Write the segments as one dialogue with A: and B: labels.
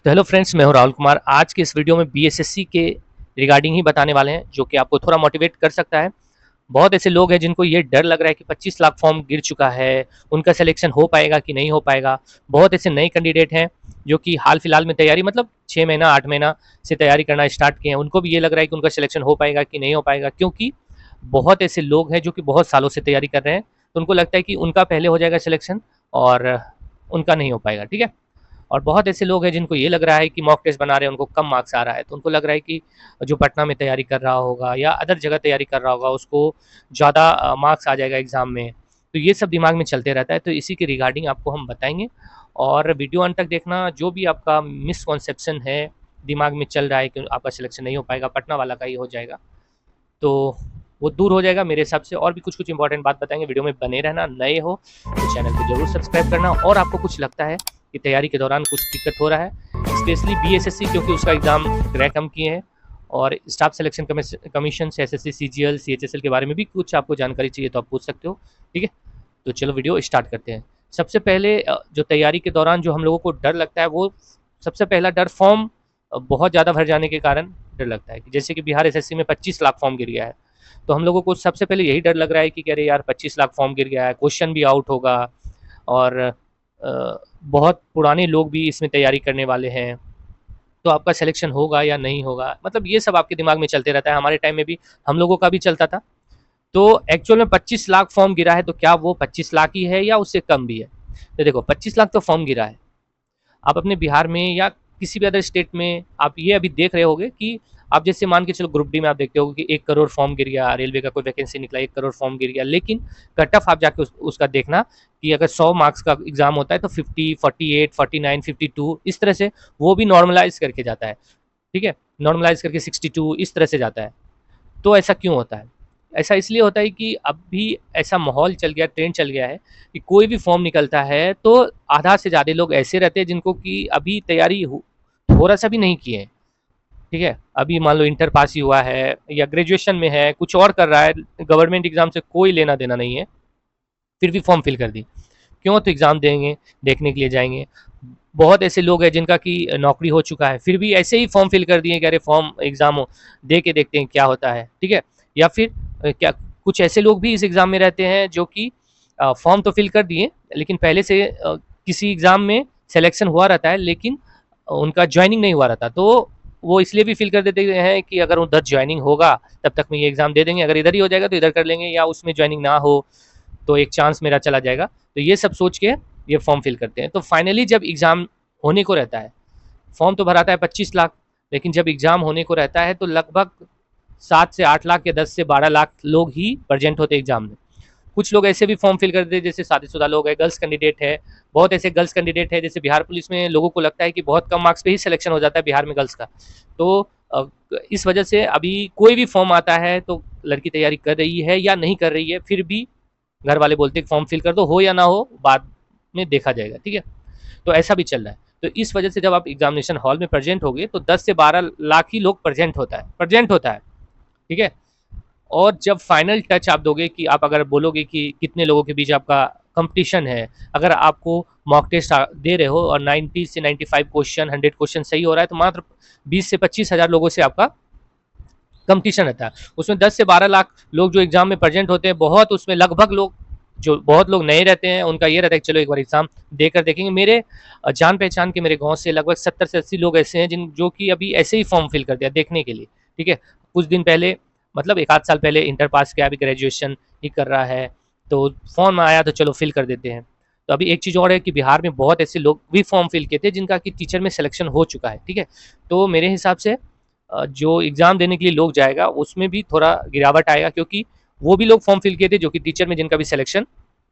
A: तो hello friends, मैं हूं राहुल कुमार। आज के इस वीडियो में बीएसएससी के रिगार्डिंग ही बताने वाले हैं, जो कि आपको थोड़ा मोटिवेट कर सकता है। बहुत ऐसे लोग हैं जिनको ये डर लग रहा है कि 25 लाख फॉर्म गिर चुका है, उनका सिलेक्शन हो पाएगा कि नहीं हो पाएगा। बहुत ऐसे नए कैंडिडेट हैं जो कि हाल फिलहाल में तैयारी, मतलब 6 महीना 8 महीना से तैयारी करना स्टार्ट किए हैं। उनको भी ये लग रहा है कि उनका सिलेक्शन हो पाएगा कि नहीं हो पाएगा, क्योंकि बहुत ऐसे लोग हैं जो कि बहुत सालों से तैयारी कर रहे हैं। तो उनको लगता है कि उनका पहले हो जाएगा सिलेक्शन और उनका नहीं हो पाएगा। ठीक है। और बहुत ऐसे लोग हैं जिनको ये लग रहा है कि मॉक टेस्ट बना रहे हैं, उनको कम मार्क्स आ रहा है, तो उनको लग रहा है कि जो पटना में तैयारी कर रहा होगा या अदर जगह तैयारी कर रहा होगा उसको ज़्यादा मार्क्स आ जाएगा एग्ज़ाम में। तो ये सब दिमाग में चलते रहता है, तो इसी के रिगार्डिंग आपको हम बताएंगे। और वीडियो अंत तक देखना। जो भी आपका मिसकॉन्सेप्शन है, दिमाग में चल रहा है कि आपका सिलेक्शन नहीं हो पाएगा, पटना वाला का ही हो जाएगा, तो वो दूर हो जाएगा मेरे हिसाब से। और भी कुछ कुछ इंपॉर्टेंट बात बताएंगे, वीडियो में बने रहना। नए हो तो चैनल को जरूर सब्सक्राइब करना। और आपको कुछ लगता है कि तैयारी के दौरान कुछ दिक्कत हो रहा है, स्पेशली बीएसएससी, क्योंकि उसका एग्ज़ाम क्रैक हम किए हैं, और staff selection commission SSC CGL CHSL के बारे में भी कुछ आपको जानकारी चाहिए तो आप पूछ सकते हो। ठीक है, तो चलो वीडियो स्टार्ट करते हैं। सबसे पहले जो तैयारी के दौरान जो हम लोगों को डर लगता है, वो सबसे पहला डर फॉर्म बहुत ज़्यादा भर जाने के कारण डर लगता है। जैसे कि बिहार एसएससी में 25 लाख फॉर्म गिर गया है, तो हम लोगों को सबसे पहले यही डर लग रहा है कि अरे यार 25 लाख फॉर्म गिर गया है, क्वेश्चन भी आउट होगा, और बहुत पुराने लोग भी इसमें तैयारी करने वाले हैं, तो आपका सिलेक्शन होगा या नहीं होगा। मतलब ये सब आपके दिमाग में चलते रहता है। हमारे टाइम में भी हम लोगों का भी चलता था। तो एक्चुअल में 25 लाख फॉर्म गिरा है, तो क्या वो 25 लाख ही है या उससे कम भी है? तो देखो, 25 लाख तो फॉर्म गिरा है। आप अपने बिहार में या किसी भी अदर स्टेट में आप ये अभी देख रहे होगे कि आप जैसे मान के चलो ग्रुप डी में आप देखते हो कि 1 करोड़ फॉर्म गिर गया, रेलवे का कोई वैकेंसी निकला 1 करोड़ फॉर्म गिर गया। लेकिन कट ऑफ आप जाके उसका देखना कि अगर 100 मार्क्स का एग्जाम होता है तो 50, 48, 49, 52 इस तरह से वो भी नॉर्मलाइज करके जाता है। ठीक है, नॉर्मलाइज करके 62 इस तरह से जाता है। तो ऐसा क्यों होता है? ऐसा इसलिए होता है कि अब भी ऐसा माहौल चल गया, ट्रेंड चल गया है कि कोई भी फॉर्म निकलता है तो आधा से ज़्यादा लोग ऐसे रहते हैं जिनको कि अभी तैयारी थोड़ा सा भी नहीं किए हैं। ठीक है, अभी मान लो इंटर पास ही हुआ है या ग्रेजुएशन में है, कुछ और कर रहा है, गवर्नमेंट एग्जाम से कोई लेना देना नहीं है, फिर भी फॉर्म फिल कर दी। क्यों? तो एग्ज़ाम देंगे, देखने के लिए जाएंगे। बहुत ऐसे लोग हैं जिनका कि नौकरी हो चुका है, फिर भी ऐसे ही फॉर्म फिल कर दिए कि अरे फॉर्म एग्ज़ाम हो, दे के देखते हैं क्या होता है। ठीक है, या फिर क्या कुछ ऐसे लोग भी इस एग्ज़ाम में रहते हैं जो कि फॉर्म तो फिल कर दिए, लेकिन पहले से किसी एग्ज़ाम में सिलेक्शन हुआ रहता है, लेकिन उनका ज्वाइनिंग नहीं हुआ रहता। तो वो इसलिए भी फिल कर देते हैं कि अगर उधर ज्वाइनिंग होगा तब तक में ये एग्ज़ाम दे देंगे, अगर इधर ही हो जाएगा तो इधर कर लेंगे, या उसमें ज्वाइनिंग ना हो तो एक चांस मेरा चला जाएगा। तो ये सब सोच के ये फॉर्म फिल करते हैं। तो फाइनली जब एग्ज़ाम होने को रहता है, फॉर्म तो भराता है 25 लाख, लेकिन जब एग्ज़ाम होने को रहता है तो लगभग 7 से 8 लाख या 10 से 12 लाख लोग ही प्रेजेंट होते हैं एग्ज़ाम में। कुछ लोग ऐसे भी फॉर्म फिल करते हैं जैसे शादीशुदा लोग हैं, गर्ल्स कैंडिडेट है। बहुत ऐसे गर्ल्स कैंडिडेट है, जैसे बिहार पुलिस में लोगों को लगता है कि बहुत कम मार्क्स पे ही सिलेक्शन हो जाता है बिहार में गर्ल्स का। तो इस वजह से अभी कोई भी फॉर्म आता है तो लड़की तैयारी कर रही है या नहीं कर रही है, फिर भी घर वाले बोलते हैं फॉर्म फिल कर दो, हो या ना हो बाद में देखा जाएगा। ठीक है, तो ऐसा भी चल रहा है। तो इस वजह से जब आप एग्जामिनेशन हॉल में प्रेजेंट होगे तो 10 से 12 लाख ही लोग प्रेजेंट होता है। ठीक है, और जब फाइनल टच आप दोगे कि आप अगर बोलोगे कि कितने लोगों के बीच आपका कंपटीशन है, अगर आपको मॉक टेस्ट दे रहे हो और 90 से 95 क्वेश्चन 100 क्वेश्चन सही हो रहा है, तो मात्र 20 से 25 हज़ार लोगों से आपका कंपटीशन रहता है। उसमें 10 से 12 लाख लोग जो एग्जाम में प्रेजेंट होते हैं, बहुत उसमें लगभग लोग जो बहुत लोग नए रहते हैं, उनका ये रहता है कि चलो एक बार एग्जाम देकर देखेंगे। मेरे जान पहचान के मेरे गांव से लगभग 70 से 80 लोग ऐसे हैं जिन जो कि अभी ऐसे ही फॉर्म फिल कर दिया देखने के लिए। ठीक है, कुछ दिन पहले, मतलब एक आध साल पहले इंटर पास किया, अभी ग्रेजुएशन ही कर रहा है, तो फॉर्म आया तो चलो फिल कर देते हैं। तो अभी एक चीज़ और है कि बिहार में बहुत ऐसे लोग भी फॉर्म फिल किए थे जिनका कि टीचर में सिलेक्शन हो चुका है। ठीक है, तो मेरे हिसाब से जो एग्ज़ाम देने के लिए लोग जाएगा उसमें भी थोड़ा गिरावट आएगा, क्योंकि वो भी लोग फॉर्म फिल किए थे जो कि टीचर में जिनका भी सिलेक्शन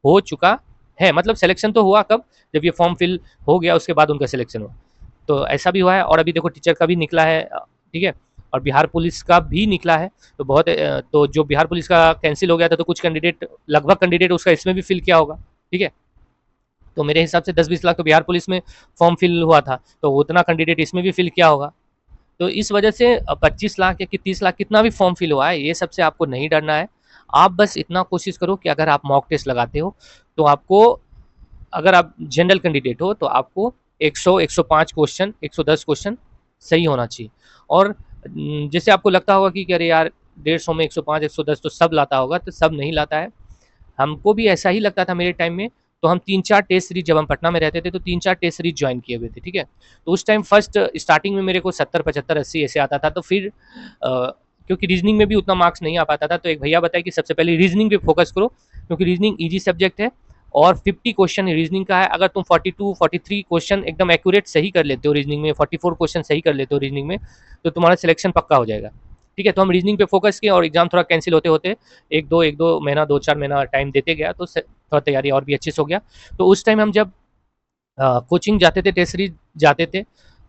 A: हो चुका है। मतलब सिलेक्शन तो हुआ कब, जब ये फॉर्म फिल हो गया उसके बाद उनका सिलेक्शन हुआ। तो ऐसा भी हुआ है, और अभी देखो टीचर का भी निकला है। ठीक है, और बिहार पुलिस का भी निकला है। तो बहुत तो जो बिहार पुलिस का कैंसिल हो गया था, तो कुछ कैंडिडेट, लगभग कैंडिडेट उसका इसमें भी फिल किया होगा। ठीक है, तो मेरे हिसाब से 10-20 लाख तो बिहार पुलिस में फॉर्म फिल हुआ था, तो उतना कैंडिडेट इसमें भी फिल किया होगा। तो इस वजह से 25 लाख या कि 30 लाख कितना भी फॉर्म फिल हुआ है, ये सबसे आपको नहीं डरना है। आप बस इतना कोशिश करो कि अगर आप मॉक टेस्ट लगाते हो तो आपको, अगर आप जनरल कैंडिडेट हो तो आपको 100 105 क्वेश्चन 110 क्वेश्चन सही होना चाहिए। और जैसे आपको लगता होगा कि अरे यार 150 में 105 110 तो सब लाता होगा, तो सब नहीं लाता है। हमको भी ऐसा ही लगता था मेरे टाइम में। तो हम 3-4 टेस्ट सीरीज, जब हम पटना में रहते थे तो 3-4 टेस्ट सीरीज ज्वाइन किए हुए थे, ठीक है। तो उस टाइम फर्स्ट स्टार्टिंग में मेरे को 70 75 80 ऐसे आता था। तो फिर क्योंकि रीजनिंग में भी उतना मार्क्स नहीं आ पाता था, तो एक भैया बताया कि सबसे पहले रीजनिंग पे फोकस करो, क्योंकि रीजनिंग ईजी सब्जेक्ट है और 50 क्वेश्चन रीजनिंग का है। अगर तुम 42 43 क्वेश्चन एकदम एक्यूरेट सही कर लेते हो रीजनिंग में, 44 क्वेश्चन सही कर लेते हो रीजनिंग में, तो तुम्हारा सिलेक्शन पक्का हो जाएगा, ठीक है। तो हम रीजनिंग पे फोकस किए और एग्जाम थोड़ा कैंसिल होते होते एक दो महीना 2-4 महीना टाइम देते गया, तो थोड़ा तैयारी और भी अच्छे से हो गया। तो उस टाइम हम जब कोचिंग जाते थे, टेस्ट सीरीज जाते थे,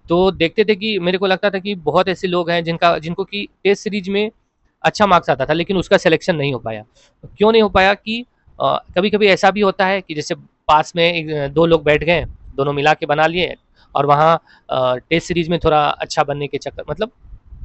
A: तो देखते थे कि मेरे को लगता था कि बहुत ऐसे लोग हैं जिनको कि टेस्ट सीरीज में अच्छा मार्क्स आता था, लेकिन उसका सिलेक्शन नहीं हो पाया। क्यों नहीं हो पाया कि कभी कभी ऐसा भी होता है कि जैसे पास में दो लोग बैठ गए, दोनों मिला के बना लिए, और वहाँ टेस्ट सीरीज में थोड़ा अच्छा बनने के चक्कर, मतलब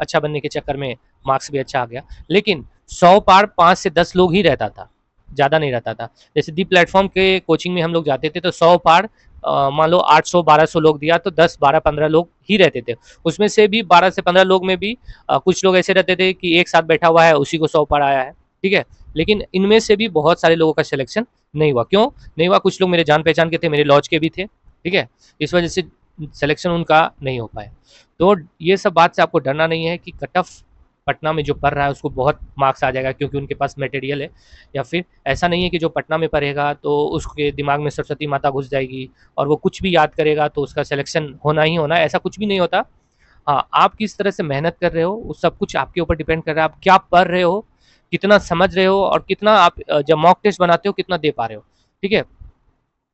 A: अच्छा बनने के चक्कर में मार्क्स भी अच्छा आ गया। लेकिन 100 पार 5 से 10 लोग ही रहता था, ज़्यादा नहीं रहता था। जैसे दी प्लेटफॉर्म के कोचिंग में हम लोग जाते थे, तो 100 पार मान लो 800-1200 लोग दिया, तो 10-12-15 लोग ही रहते थे। उसमें से भी 12 से 15 लोग में भी कुछ लोग ऐसे रहते थे कि एक साथ बैठा हुआ है, उसी को 100 पार आया है, ठीक है। लेकिन इनमें से भी बहुत सारे लोगों का सिलेक्शन नहीं हुआ। क्यों नहीं हुआ? कुछ लोग मेरे जान पहचान के थे, मेरे लॉज के भी थे, ठीक है। इस वजह से सिलेक्शन उनका नहीं हो पाया। तो ये सब बात से आपको डरना नहीं है कि कट ऑफ पटना में जो पढ़ रहा है उसको बहुत मार्क्स आ जाएगा क्योंकि उनके पास मटेरियल है, या फिर ऐसा नहीं है कि जो पटना में पढ़ेगा तो उसके दिमाग में सरस्वती माता घुस जाएगी और वो कुछ भी याद करेगा तो उसका सिलेक्शन होना ही होना है, ऐसा कुछ भी नहीं होता। हाँ, आप किस तरह से मेहनत कर रहे हो वो सब कुछ आपके ऊपर डिपेंड कर रहा है। आप क्या पढ़ रहे हो, कितना समझ रहे हो, और कितना आप जब मॉक टेस्ट बनाते हो कितना दे पा रहे हो, ठीक है।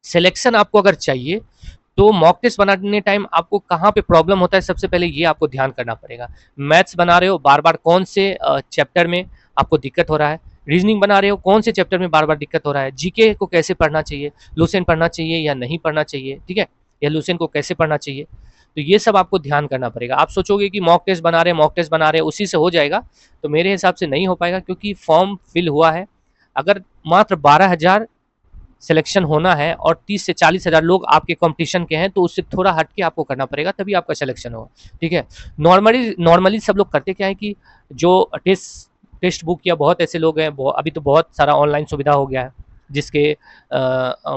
A: सिलेक्शन आपको अगर चाहिए तो मॉक टेस्ट बनाने टाइम आपको कहाँ पे प्रॉब्लम होता है, सबसे पहले ये आपको ध्यान करना पड़ेगा। मैथ्स बना रहे हो, बार बार कौन से चैप्टर में आपको दिक्कत हो रहा है। रीजनिंग बना रहे हो, कौन से चैप्टर में बार बार दिक्कत हो रहा है। जीके को कैसे पढ़ना चाहिए, लुसेंट पढ़ना चाहिए या नहीं पढ़ना चाहिए, ठीक है, या लुसेंट को कैसे पढ़ना चाहिए। तो ये सब आपको ध्यान करना पड़ेगा। आप सोचोगे कि मॉक टेस्ट बना रहे हैं, मॉक टेस्ट बना रहे हैं, उसी से हो जाएगा, तो मेरे हिसाब से नहीं हो पाएगा, क्योंकि फॉर्म फिल हुआ है। अगर मात्र 12,000 सिलेक्शन होना है और 30 से 40,000 लोग आपके कंपटीशन के हैं, तो उससे थोड़ा हट के आपको करना पड़ेगा, तभी आपका सिलेक्शन होगा, ठीक है। नॉर्मली सब लोग करते क्या है कि जो टेस्ट बुक, या बहुत ऐसे लोग हैं, अभी तो बहुत सारा ऑनलाइन सुविधा हो गया है, जिसके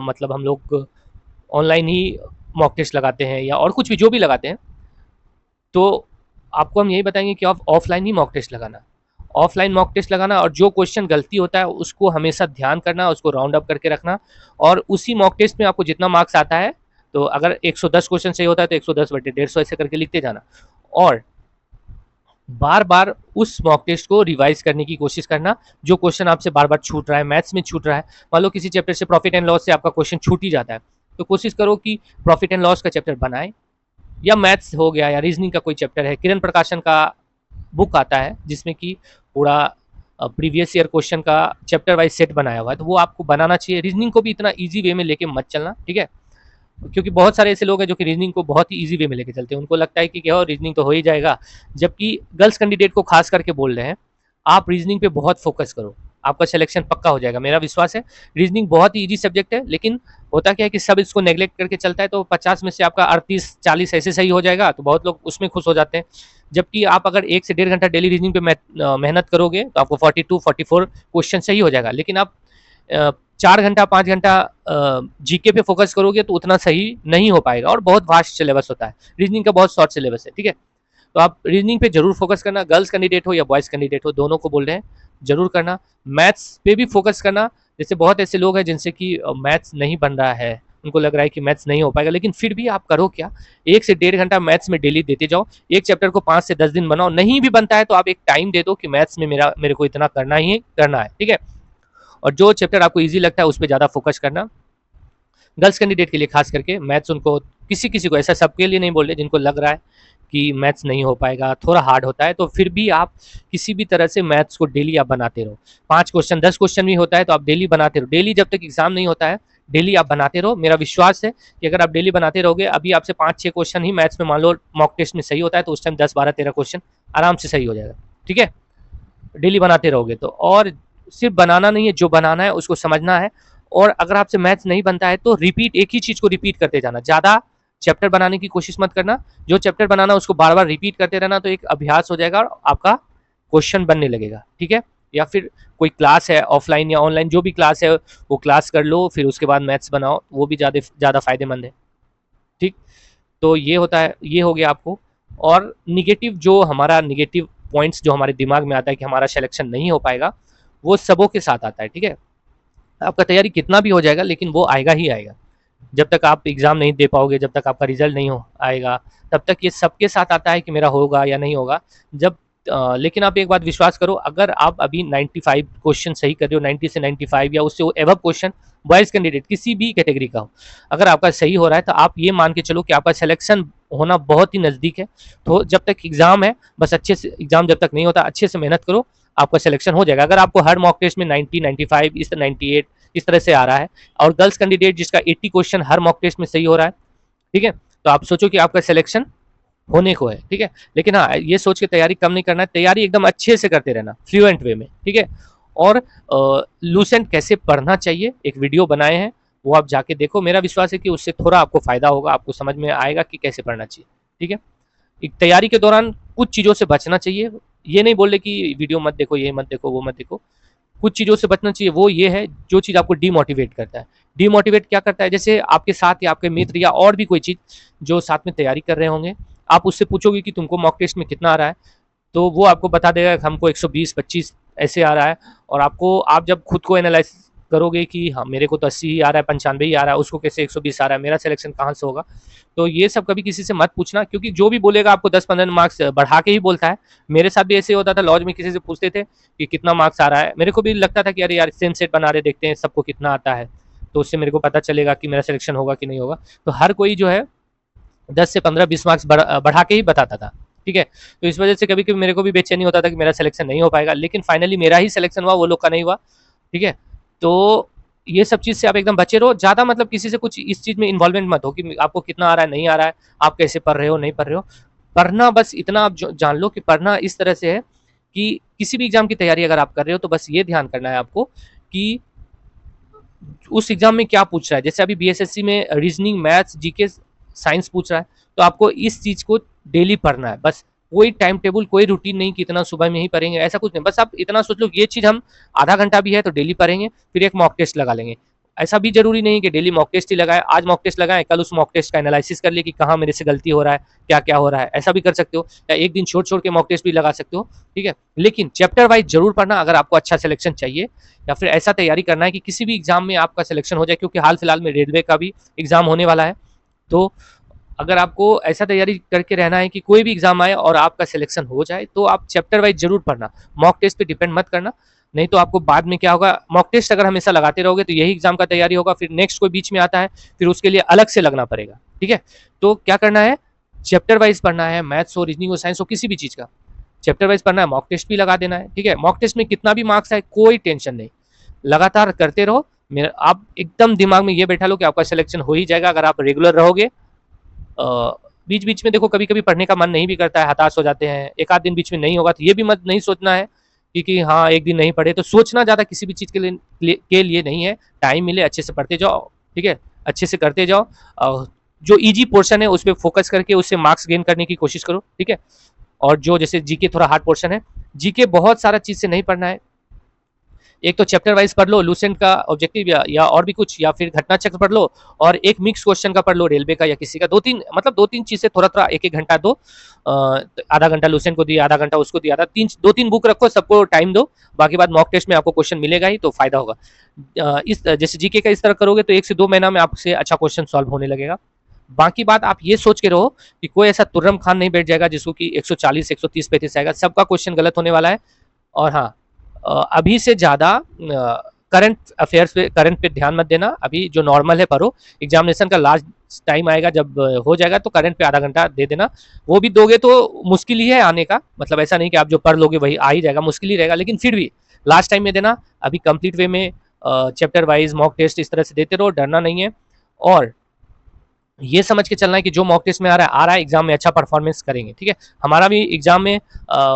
A: मतलब हम लोग ऑनलाइन ही मॉक टेस्ट लगाते हैं या और कुछ भी जो भी लगाते हैं। तो आपको हम यही बताएंगे कि आप ऑफलाइन ही मॉक टेस्ट लगाना, ऑफलाइन मॉक टेस्ट लगाना, और जो क्वेश्चन गलती होता है उसको हमेशा ध्यान करना, उसको राउंड अप करके रखना, और उसी मॉक टेस्ट में आपको जितना मार्क्स आता है, तो अगर 110 क्वेश्चन सही होता है तो 110/150 ऐसे करके लिखते जाना, और बार बार उस मॉक टेस्ट को रिवाइज करने की कोशिश करना। जो क्वेश्चन आपसे बार बार छूट रहा है, मैथ्स में छूट रहा है, मान लो किसी चैप्टर से प्रॉफिट एंड लॉस से आपका क्वेश्चन छूट ही जाता है, तो कोशिश करो कि प्रॉफिट एंड लॉस का चैप्टर बनाए, या मैथ्स हो गया, या रीजनिंग का कोई चैप्टर है, किरण प्रकाशन का बुक आता है जिसमें कि पूरा प्रीवियस ईयर क्वेश्चन का चैप्टर वाइज सेट बनाया हुआ है, तो वो आपको बनाना चाहिए। रीजनिंग को भी इतना इजी वे में लेके मत चलना, ठीक है, क्योंकि बहुत सारे ऐसे लोग हैं जो कि रीजनिंग को बहुत ही इजी वे में लेके चलते हैं। उनको लगता है कि क्या हो, रीजनिंग तो हो ही जाएगा, जबकि गर्ल्स कैंडिडेट को खास करके बोल रहे हैं, आप रीजनिंग पे बहुत फोकस करो, आपका सिलेक्शन पक्का हो जाएगा, मेरा विश्वास है। रीजनिंग बहुत ही इजी सब्जेक्ट है, लेकिन होता क्या है कि सब इसको नेग्लेक्ट करके चलता है, तो 50 में से आपका 38-40 ऐसे सही हो जाएगा, तो बहुत लोग उसमें खुश हो जाते हैं। जबकि आप अगर 1 से 1.5 घंटा डेली रीजनिंग पे मेहनत करोगे तो आपको 42-44 क्वेश्चन सही हो जाएगा। लेकिन आप 4 घंटा 5 घंटा जीके पे फोकस करोगे तो उतना सही नहीं हो पाएगा, और बहुत वास्ट सिलेबस होता है, रीजनिंग का बहुत शॉर्ट सिलेबस है, ठीक है। तो आप रीजनिंग पे जरूर फोकस करना, गर्ल्स कैंडिडेट हो या बॉयज़ कैंडिडेट हो, दोनों को बोल रहे हैं, जरूर करना। मैथ्स पे भी फोकस करना। जैसे बहुत ऐसे लोग हैं जिनसे कि मैथ्स नहीं बन रहा है, उनको लग रहा है कि मैथ्स नहीं हो पाएगा, लेकिन फिर भी आप करो क्या, 1 से 1.5 घंटा मैथ्स में डेली देते जाओ। एक चैप्टर को 5 से 10 दिन बनाओ, नहीं भी बनता है तो आप एक टाइम दे दो कि मैथ्स में मेरे को इतना करना ही करना है, ठीक है। और जो चैप्टर आपको ईजी लगता है उस पर ज़्यादा फोकस करना। गर्ल्स कैंडिडेट के लिए खास करके मैथ्स, उनको किसी किसी को, ऐसा सबके लिए नहीं बोल रहे, जिनको लग रहा है कि मैथ्स नहीं हो पाएगा, थोड़ा हार्ड होता है, तो फिर भी आप किसी भी तरह से मैथ्स को डेली आप बनाते रहो। 5 क्वेश्चन 10 क्वेश्चन भी होता है तो आप डेली बनाते रहो, डेली जब तक एग्जाम नहीं होता है डेली आप बनाते रहो। मेरा विश्वास है कि अगर आप डेली बनाते रहोगे, अभी आपसे 5-6 क्वेश्चन ही मैथ्स में मान लो मॉक टेस्ट में सही होता है, तो उस टाइम 10-12-13 क्वेश्चन आराम से सही हो जाएगा, ठीक है, डेली बनाते रहोगे तो। और सिर्फ बनाना नहीं है, जो बनाना है उसको समझना है, और अगर आपसे मैथ्स नहीं बनता है तो रिपीट, एक ही चीज़ को रिपीट करते जाना, ज़्यादा चैप्टर बनाने की कोशिश मत करना। जो चैप्टर बनाना उसको बार बार रिपीट करते रहना, तो एक अभ्यास हो जाएगा और आपका क्वेश्चन बनने लगेगा। ठीक है, या फिर कोई क्लास है ऑफलाइन या ऑनलाइन, जो भी क्लास है वो क्लास कर लो, फिर उसके बाद मैथ्स बनाओ, वो भी ज़्यादा फायदेमंद है। ठीक, तो ये होता है, ये हो गया आपको। और निगेटिव, जो हमारा निगेटिव पॉइंट्स जो हमारे दिमाग में आता है कि हमारा सिलेक्शन नहीं हो पाएगा, वो सबों के साथ आता है। ठीक है, आपका तैयारी कितना भी हो जाएगा लेकिन वो आएगा ही आएगा। जब तक आप एग्ज़ाम नहीं दे पाओगे, जब तक आपका रिजल्ट नहीं हो आएगा, तब तक ये सबके साथ आता है कि मेरा होगा या नहीं होगा। जब लेकिन आप एक बात विश्वास करो, अगर आप अभी 95 क्वेश्चन सही कर रहे हो, 90 से 95 या उससे एबव क्वेश्चन, बॉयज़ कैंडिडेट किसी भी कैटेगरी का हो, अगर आपका सही हो रहा है तो आप ये मान के चलो कि आपका सिलेक्शन होना बहुत ही नज़दीक है। तो जब तक एग्ज़ाम है, बस अच्छे से, एग्ज़ाम जब तक नहीं होता अच्छे से मेहनत करो, आपका सिलेक्शन हो जाएगा। अगर आपको हर मॉक टेस्ट में 90, 95, इस 98 इस तरह से आ रहा है, और गर्ल्स कैंडिडेट जिसका 80 क्वेश्चन हर मॉक टेस्ट में सही हो रहा है, ठीक है, तो आप सोचो कि आपका सिलेक्शन होने को है। ठीक है, लेकिन हाँ, ये सोच के तैयारी कम नहीं करना है, तैयारी एकदम अच्छे से करते रहना, फ्लुएंट वे में। ठीक है, और लूसेंट कैसे पढ़ना चाहिए एक वीडियो बनाए हैं, वो आप जाके देखो। मेरा विश्वास है कि उससे थोड़ा आपको फायदा होगा, आपको समझ में आएगा कि कैसे पढ़ना चाहिए। ठीक है, एक तैयारी के दौरान कुछ चीज़ों से बचना चाहिए। ये नहीं बोल रहे कि वीडियो मत देखो, ये मत देखो, वो मत देखो, कुछ चीज़ों से बचना चाहिए। वो ये है जो चीज़ आपको डीमोटिवेट करता है। डीमोटिवेट क्या करता है, जैसे आपके साथ या आपके मित्र या और भी कोई चीज़ जो साथ में तैयारी कर रहे होंगे, आप उससे पूछोगे कि तुमको मॉक टेस्ट में कितना आ रहा है, तो वो आपको बता देगा कि हमको 120-25 ऐसे आ रहा है। और आप जब खुद को एनालाइज करोगे कि हाँ, मेरे को तो 80 ही आ रहा है, 95 ही आ रहा है, उसको कैसे 120 आ रहा है, मेरा सिलेक्शन कहाँ से होगा। तो ये सब कभी किसी से मत पूछना, क्योंकि जो भी बोलेगा आपको 10-15 मार्क्स बढ़ा के ही बोलता है। मेरे साथ भी ऐसे होता था, लॉज में किसी से पूछते थे कि कितना मार्क्स आ रहा है, मेरे को भी लगता था कि अरे यार, सेम सेट बना रहे, देखते हैं सबको कितना आता है, तो उससे मेरे को पता चलेगा कि मेरा सिलेक्शन होगा कि नहीं होगा। तो हर कोई जो है 10 से 15-20 मार्क्स बढ़ा के ही बताता था। ठीक है, तो इस वजह से कभी कभी मेरे को भी बेचैनी होता था कि मेरा सिलेक्शन नहीं हो पाएगा, लेकिन फाइनली मेरा ही सिलेक्शन हुआ, वो लोग का नहीं हुआ। ठीक है, तो ये सब चीज़ से आप एकदम बचे रहो। ज़्यादा मतलब किसी से कुछ इस चीज़ में इन्वॉल्वमेंट मत हो कि आपको कितना आ रहा है, नहीं आ रहा है, आप कैसे पढ़ रहे हो, नहीं पढ़ रहे हो। पढ़ना बस इतना आप जान लो कि पढ़ना इस तरह से है कि किसी भी एग्जाम की तैयारी अगर आप कर रहे हो तो बस ये ध्यान करना है आपको कि उस एग्जाम में क्या पूछ रहा है। जैसे अभी बीएसएससी में रीजनिंग, मैथ्स, जीके, साइंस पूछ रहा है, तो आपको इस चीज़ को डेली पढ़ना है। बस कोई टाइम टेबल, कोई रूटीन नहीं कि इतना सुबह में ही पढ़ेंगे, ऐसा कुछ नहीं। बस आप इतना सोच लो कि ये चीज़ हम आधा घंटा भी है तो डेली पढ़ेंगे, फिर एक मॉक टेस्ट लगा लेंगे। ऐसा भी जरूरी नहीं कि डेली मॉक टेस्ट ही लगाए, आज मॉक टेस्ट लगाएं, कल उस मॉक टेस्ट का एनालिसिस कर ले कि कहाँ मेरे से गलती हो रहा है, क्या क्या हो रहा है, ऐसा भी कर सकते हो। या एक दिन छोड़ छोड़ के मॉक टेस्ट भी लगा सकते हो। ठीक है, लेकिन चैप्टर वाइज जरूर पढ़ना अगर आपको अच्छा सिलेक्शन चाहिए, या फिर ऐसा तैयारी करना है कि किसी भी एग्जाम में आपका सिलेक्शन हो जाए, क्योंकि हाल फिलहाल में रेलवे का भी एग्जाम होने वाला है। तो अगर आपको ऐसा तैयारी करके रहना है कि कोई भी एग्जाम आए और आपका सिलेक्शन हो जाए, तो आप चैप्टर वाइज जरूर पढ़ना, मॉक टेस्ट पे डिपेंड मत करना। नहीं तो आपको बाद में क्या होगा, मॉक टेस्ट अगर हमेशा लगाते रहोगे तो यही एग्जाम का तैयारी होगा, फिर नेक्स्ट कोई बीच में आता है, फिर उसके लिए अलग से लगना पड़ेगा। ठीक है, तो क्या करना है, चैप्टर वाइज पढ़ना है, मैथ्स हो, रीजनिंग हो, साइंस हो, किसी भी चीज़ का चैप्टर वाइज पढ़ना है, मॉक टेस्ट भी लगा देना है। ठीक है, मॉक टेस्ट में कितना भी मार्क्स आए कोई टेंशन नहीं, लगातार करते रहो। मेरा आप एकदम दिमाग में ये बैठा लो कि आपका सिलेक्शन हो ही जाएगा अगर आप रेगुलर रहोगे। बीच बीच में देखो कभी कभी पढ़ने का मन नहीं भी करता है, हताश हो जाते हैं, एक आध दिन बीच में नहीं होगा, तो ये भी मत नहीं सोचना है कि हाँ एक दिन नहीं पढ़े। तो सोचना ज़्यादा किसी भी चीज़ के लिए नहीं है। टाइम मिले अच्छे से पढ़ते जाओ, ठीक है, अच्छे से करते जाओ। जो इजी पोर्शन है उस पर फोकस करके उससे मार्क्स गेन करने की कोशिश करो। ठीक है, और जो जैसे जीके थोड़ा हार्ड पोर्शन है, जीके बहुत सारा चीज़ से नहीं पढ़ना है। एक तो चैप्टर वाइज पढ़ लो, लूसेंट का ऑब्जेक्टिव या और भी कुछ, या फिर घटना चक्र पढ़ लो, और एक मिक्स क्वेश्चन का पढ़ लो, रेलवे का या किसी का। दो तीन चीज़ से थोड़ा थोड़ा एक एक घंटा दो। आधा घंटा लूसेंट को दिया, आधा घंटा उसको दिया, दो तीन बुक रखो, सबको टाइम दो। बाकी बात मॉक टेस्ट में आपको क्वेश्चन मिलेगा ही, तो फायदा होगा। इस जैसे जीके का इस तरह करोगे तो 1 से 2 महीना में आपसे अच्छा क्वेश्चन सॉल्व होने लगेगा। बाकी बात आप ये सोच के रहो कि कोई ऐसा तुर्रम खान नहीं बैठ जाएगा जिसको कि 140, 130, 35 आएगा। सबका क्वेश्चन गलत होने वाला है। और हाँ, अभी से ज़्यादा करंट अफेयर्स पे, करंट पे ध्यान मत देना। अभी जो नॉर्मल है पढ़ो, एग्जामिनेशन का लास्ट टाइम आएगा जब हो जाएगा तो करंट पे आधा घंटा दे देना। वो भी दोगे तो मुश्किल ही है आने का, मतलब ऐसा नहीं कि आप जो पढ़ लोगे वही आ ही जाएगा, मुश्किल ही रहेगा, लेकिन फिर भी लास्ट टाइम में देना। अभी कंप्लीट वे में चैप्टर वाइज मॉक टेस्ट इस तरह से देते रहो, डरना नहीं है। और ये समझ के चलना है कि जो मॉक टेस्ट में आ रहा है एग्जाम में अच्छा परफॉर्मेंस करेंगे, ठीक है। हमारा भी एग्जाम में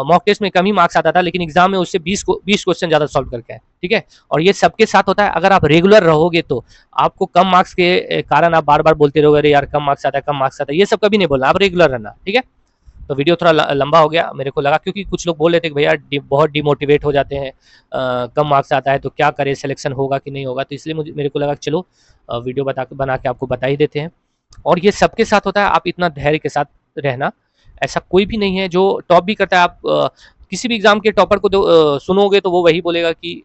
A: मॉक टेस्ट में कम ही मार्क्स आता था, लेकिन एग्जाम में उससे 20 क्वेश्चन ज़्यादा सॉल्व करके आए, ठीक है। और ये सबके साथ होता है, अगर आप रेगुलर रहोगे तो आपको कम मार्क्स के कारण आप बार बार बोलते रहोगे अरे यार कम मार्क्स आता है, कम मार्क्स आता है, ये सब कभी नहीं बोलना, आप रेगुलर रहना, ठीक है। तो वीडियो थोड़ा लंबा हो गया मेरे को लगा, क्योंकि कुछ लोग बोल रहे थे कि भैया बहुत डिमोटिवेट हो जाते हैं, कम मार्क्स आता है तो क्या करें, सिलेक्शन होगा कि नहीं होगा, तो इसलिए मेरे को लगा चलो वीडियो बना के आपको बता ही देते हैं। और ये सबके साथ होता है, आप इतना धैर्य के साथ रहना। ऐसा कोई भी नहीं है जो टॉप भी करता है। आप किसी भी एग्जाम के टॉपर को सुनोगे तो वो वही बोलेगा कि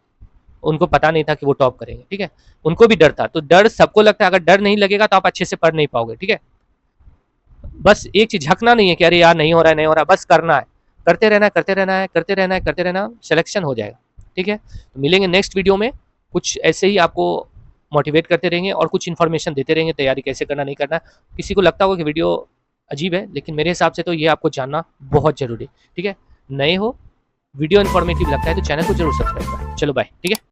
A: उनको पता नहीं था कि वो टॉप करेंगे, ठीक है। उनको भी डर था, तो डर सबको लगता है, अगर डर नहीं लगेगा तो आप अच्छे से पढ़ नहीं पाओगे, ठीक है। बस एक चीज झकना नहीं है कि अरे यार नहीं हो रहा है, नहीं हो रहा है, बस करना है, करते रहना है, करते रहना है, करते रहना है, करते रहना, सिलेक्शन हो जाएगा, ठीक है। तो मिलेंगे नेक्स्ट वीडियो में, कुछ ऐसे ही आपको मोटिवेट करते रहेंगे और कुछ इन्फॉर्मेशन देते रहेंगे, तैयारी कैसे करना, नहीं करना। किसी को लगता होगा कि वीडियो अजीब है, लेकिन मेरे हिसाब से तो ये आपको जानना बहुत जरूरी है, ठीक है। नए हो, वीडियो इन्फॉर्मेटिव लगता है तो चैनल को जरूर सब्सक्राइब करें। चलो बाय, ठीक है।